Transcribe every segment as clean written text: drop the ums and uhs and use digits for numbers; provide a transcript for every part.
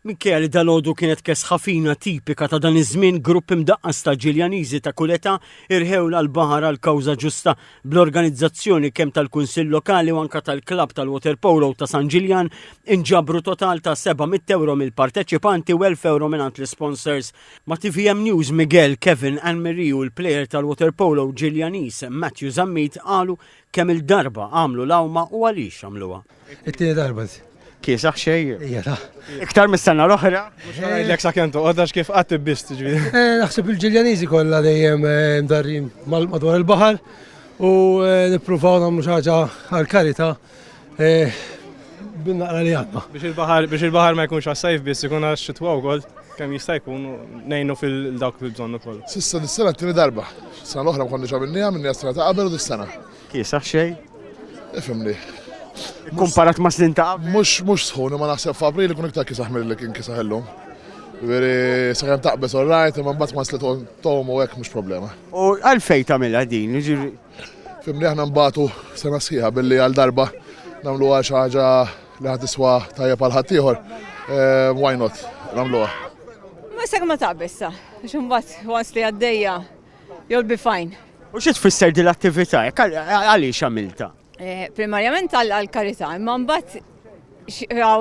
Minkejja li dalgħodu kienet kesħafina tipika ta' dan iż-żmien, grupp imdaqqas ta' Ġiljaniżi ta' kull età irħewla l-baħar għal kawża ġusta bl-organizzazzjoni kemm tal-Kunsill Lokali u anke tal-Klabb tal-Water Polo ta' San Ġiljan inġabru total ta' 700 euro mill-parteċipanti u 1000 euro mingħand l-sponsors. Ma' TVM News Miguel, Kevin, Anne-Marie u l-plejer tal-Water Polo Ġiljaniż Matthew Zammit qalu kemm il-darba għamlu l-awma u għaliex għamluha. It-tieni darba. Kiesaħ xejn. Ija ta' Iktar mis-sena l-oħra. L-ek sakken toqgħodax kif qatt bist ġifieri. naħseb il-Ġiljaniżi kollha dejjem mdarrin madwar il-baħar u nippruvaw nagħmlu xi ħaġa għall-karità bin-naqra li għandna. Biex il-baħar ma jkunx għas-sajf biss ikun għax-xitwa wkoll kemm jista' jkun ngħinu fil-dawk fil-bżonn ukoll. Sissa dis-sena t-tieni darba. Sena l-oħra ma konniex għamilniha minnija sena ta' qabel u dis-sena. Kiesaħ xejn. Ifhimni. Kumparat ma' snin ta' qabel. Mhux sħuni ma naħseb f'April ikun iktar kisaħ milli kien kisaħ illum. Veri sakemm taqbes all right, imma mbagħad ma slit tom u hekk mhux problema. U għalfejn tagħmilha din, jiġri. Fimni aħna mbagħtu sena sħiħa billi għal darba nagħmluha xi ħaġa li ħadd tiswa tajjeb għal ħadd ieħor. Why not nagħmluha? Ma sakemm ma taqbessa, biex imbagħad once li għaddejja you'll be fine. U xi tfisser din l-attività? Għaliex għamilta? Primarjament għall-karità, imma mbagħad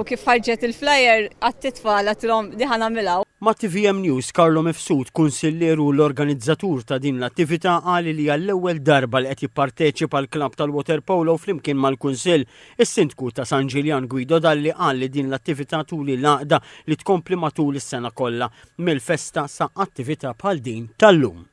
kif ħarġet il-flyer għat-titfal għatilhom diħan għamilha. Ma' TVM News Karlo Mifsud, kunsillieru l-organizzatur ta' din l-attività, qal li għall-ewwel darba li qed jipparteċipa l-Klabb tal-Water Polo flimkien mal-Kunsill. Is-Sindku ta' San Ġiljan Guido Dalli qal li din l-attività tul il-għaqda li tkompli matul is-sena kollha mill-festa sa' attività bħal din tal-lum.